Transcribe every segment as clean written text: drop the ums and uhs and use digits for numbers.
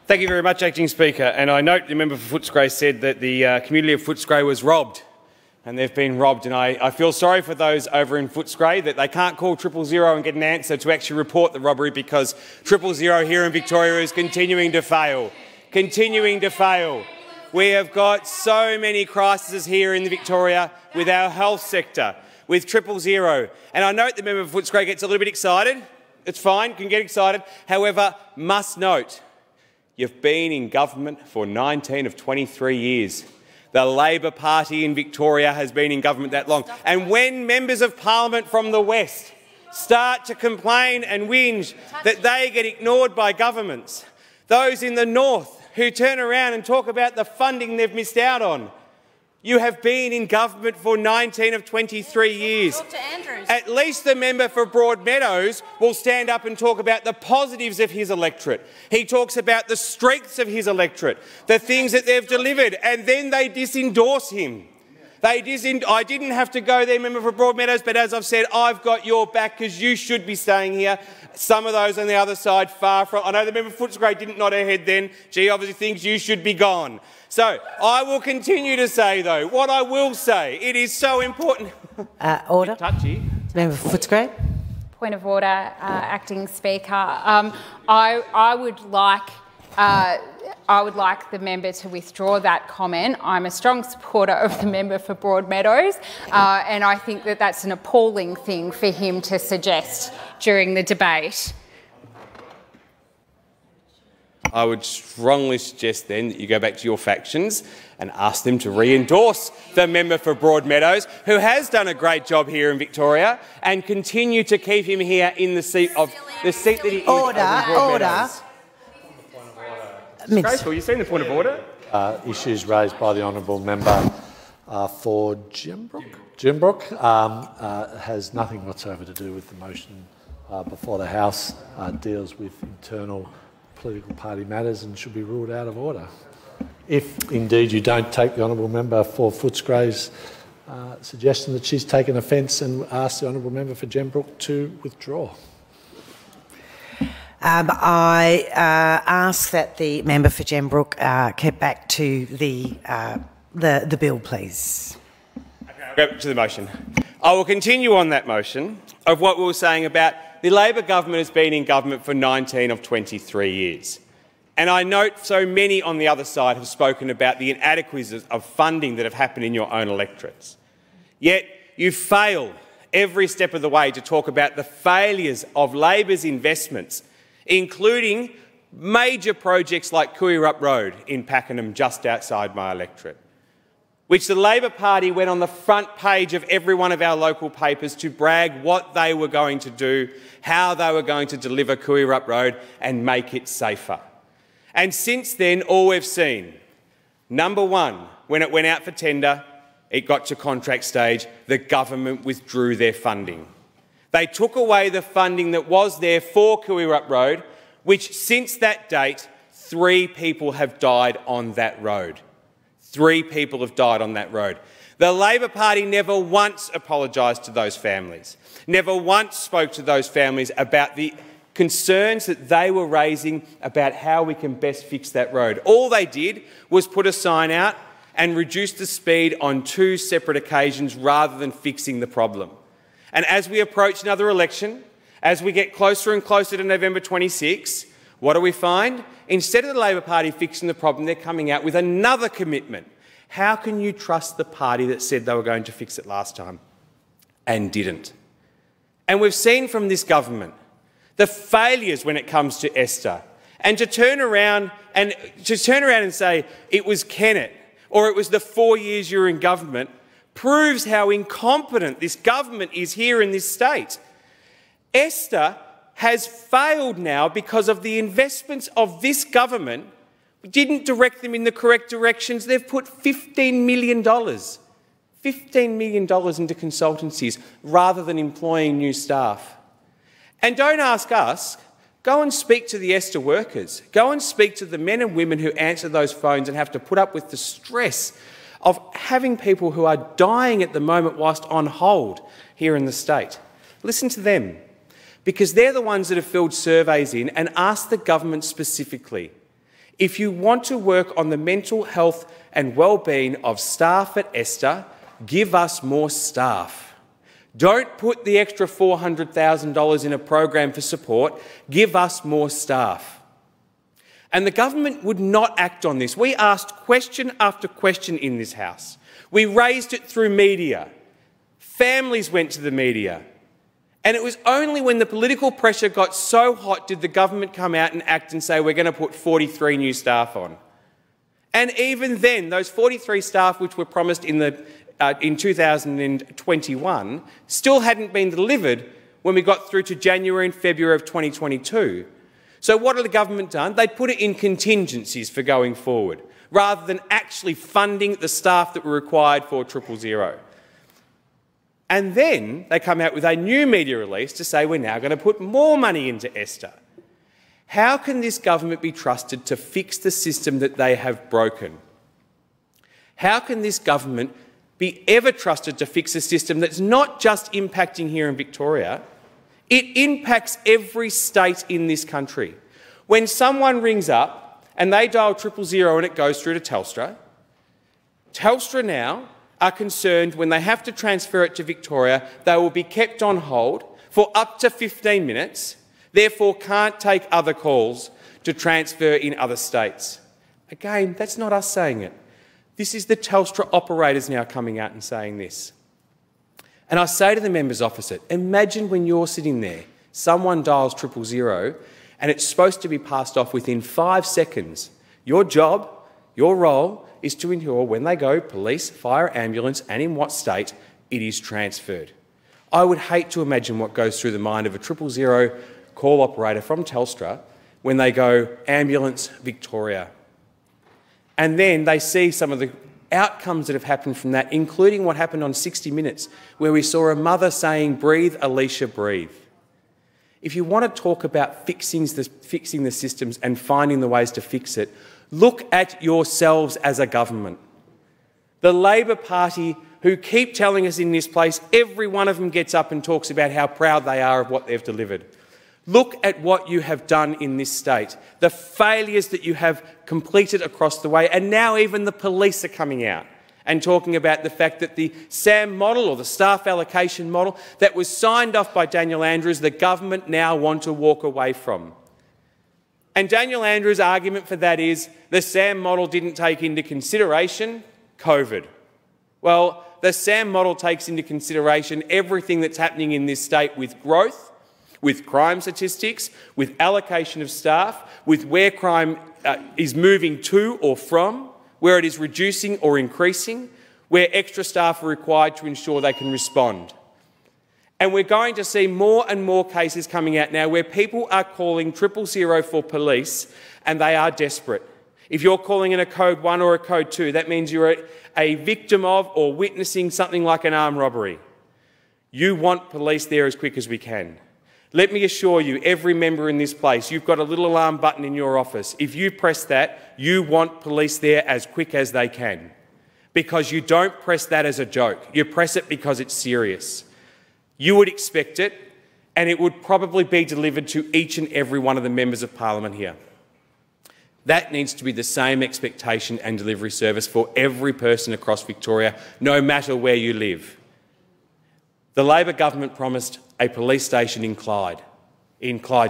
Thank you very much, Acting Speaker. And I note the member for Footscray said that the community of Footscray was robbed, and they've been robbed. And I feel sorry for those over in Footscray that they can't call 000 and get an answer to actually report the robbery, because 000 here in Victoria is continuing to fail. We have got so many crises here in Victoria with our health sector, with 000. And I note the member for Footscray gets a little bit excited. It's fine, can get excited. However, must note, you've been in government for 19 of 23 years. The Labor Party in Victoria has been in government that long. And when members of parliament from the West start to complain and whinge that they get ignored by governments, those in the North who turn around and talk about the funding they've missed out on, you have been in government for 19 of 23 years. At least the member for Broadmeadows will stand up and talk about the positives of his electorate. He talks about the strengths of his electorate, the things that they've delivered, and then they disendorse him. I didn't have to go there, member for Broadmeadows, but as I've said, I've got your back because you should be staying here. Some of those on the other side, far from. I know the member for Footscray didn't nod her head then. She obviously thinks you should be gone. So I will continue to say, though, what I will say, it is so important. Order. Touchy. Member for Footscray. Point of order, Acting Speaker. I would like the member to withdraw that comment. I'm a strong supporter of the member for Broadmeadows, and I think that that's an appalling thing for him to suggest during the debate. I would strongly suggest then that you go back to your factions and ask them to re-endorse the member for Broadmeadows, who has done a great job here in Victoria, and continue to keep him here in the seat that he is. Order. Disgraceful. You've seen the point of order? Issues raised by the honourable member for Gembrook has nothing whatsoever to do with the motion before the House. Deals with internal political party matters and should be ruled out of order. If indeed you don't take the honourable member for Footscray's suggestion that she's taken offence, and ask the honourable member for Gembrook to withdraw. I ask that the member for Gembrook get back to the bill, please. Okay, I'll go back to the motion. I will continue on that motion of what we were saying about the Labor government has been in government for 19 of 23 years. And I note so many on the other side have spoken about the inadequacies of funding that have happened in your own electorates. Yet you fail every step of the way to talk about the failures of Labor's investments, including major projects like Kooyurup Road in Pakenham, just outside my electorate, which the Labor Party went on the front page of every one of our local papers to brag what they were going to do, how they were going to deliver Kooyurup Road and make it safer. And since then, all we've seen, number one, when it went out for tender, it got to contract stage, the government withdrew their funding. They took away the funding that was there for Kooyurup Road, which since that date, 3 people have died on that road. 3 people have died on that road. The Labor Party never once apologised to those families, never once spoke to those families about the concerns that they were raising about how we can best fix that road. All they did was put a sign out and reduce the speed on 2 separate occasions rather than fixing the problem. And as we approach another election, as we get closer and closer to November 26, what do we find? Instead of the Labor Party fixing the problem, they're coming out with another commitment. How can you trust the party that said they were going to fix it last time and didn't? And we've seen from this government the failures when it comes to Esther, and to turn around and say it was Kennett or it was the 4 years you were in government proves how incompetent this government is here in this state. Esther has failed now because of the investments of this government. We didn't direct them in the correct directions. They've put $15 million into consultancies rather than employing new staff. And don't ask us, go and speak to the Esther workers. Go and speak to the men and women who answer those phones and have to put up with the stress of having people who are dying at the moment whilst on hold here in the state. Listen to them, because they're the ones that have filled surveys in and asked the government specifically, If you want to work on the mental health and well-being of staff at ESTA, give us more staff. Don't put the extra $400,000 in a program for support. Give us more staff. And the government would not act on this. We asked question after question in this House. We raised it through media. Families went to the media. And it was only when the political pressure got so hot did the government come out and act and say, we're going to put 43 new staff on. And even then, those 43 staff which were promised in 2021 still hadn't been delivered when we got through to January and February of 2022. So what had the government done? They'd put it in contingencies for going forward, rather than actually funding the staff that were required for 000. And then they come out with a new media release to say we're now going to put more money into ESTA. How can this government be trusted to fix the system that they have broken? How can this government be ever trusted to fix a system that's not just impacting here in Victoria, it impacts every state in this country? When someone rings up and they dial 000 and it goes through to Telstra, Telstra now are concerned when they have to transfer it to Victoria, they will be kept on hold for up to 15 minutes, therefore can't take other calls to transfer in other states. Again, that's not us saying it. This is the Telstra operators now coming out and saying this. And I say to the members opposite, imagine when you're sitting there, someone dials 000 and it's supposed to be passed off within 5 seconds. Your job, your role is to ensure when they go, police, fire, ambulance, and in what state, it is transferred. I would hate to imagine what goes through the mind of a 000 call operator from Telstra when they go, ambulance, Victoria. And then they see some of the outcomes that have happened from that, including what happened on 60 Minutes, where we saw a mother saying, breathe, Alicia, breathe. If you want to talk about fixing the systems and finding the ways to fix it, look at yourselves as a government. The Labor Party, who keep telling us in this place, every one of them gets up and talks about how proud they are of what they've delivered. Look at what you have done in this state, the failures that you have completed across the way, and now even the police are coming out and talking about the fact that the SAM model, or the staff allocation model, that was signed off by Daniel Andrews, the government now want to walk away from. And Daniel Andrews' argument for that is the SAM model didn't take into consideration COVID. Well, the SAM model takes into consideration everything that's happening in this state with growth, with crime statistics, with allocation of staff, with where crime is moving to or from, where it is reducing or increasing, where extra staff are required to ensure they can respond. And we're going to see more and more cases coming out now where people are calling 000 for police and they are desperate. If you're calling in a code 1 or a code 2, that means you're a victim of or witnessing something like an armed robbery. You want police there as quick as we can. Let me assure you, every member in this place, you've got a little alarm button in your office. If you press that, you want police there as quick as they can. Because you don't press that as a joke. You press it because it's serious. You would expect it, and it would probably be delivered to each and every one of the members of Parliament here. That needs to be the same expectation and delivery service for every person across Victoria, no matter where you live. The Labor government promised a police station in Clyde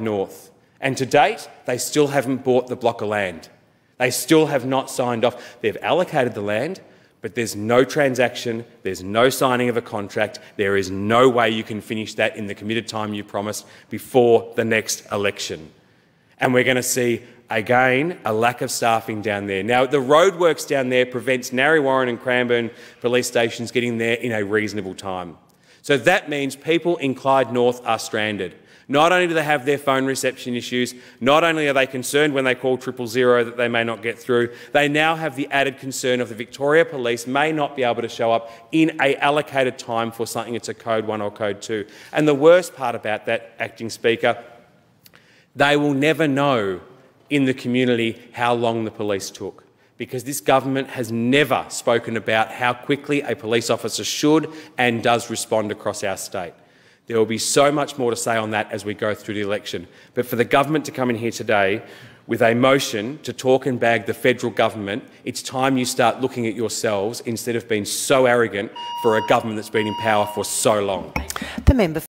North, and to date, they still haven't bought the block of land. They still have not signed off. They've allocated the land, but there's no transaction, there's no signing of a contract, there is no way you can finish that in the committed time you promised before the next election. And we're going to see, again, a lack of staffing down there. Now, the roadworks down there prevents Narre Warren and Cranbourne police stations getting there in a reasonable time. So that means people in Clyde North are stranded. Not only do they have their phone reception issues, not only are they concerned when they call 000 that they may not get through, they now have the added concern of the Victoria Police may not be able to show up in an allocated time for something that's a code 1 or code 2. And the worst part about that, Acting Speaker, they will never know in the community how long the police took, because this government has never spoken about how quickly a police officer should and does respond across our state. There will be so much more to say on that as we go through the election. But for the government to come in here today with a motion to talk and bag the federal government, it's time you start looking at yourselves instead of being so arrogant for a government that's been in power for so long. The member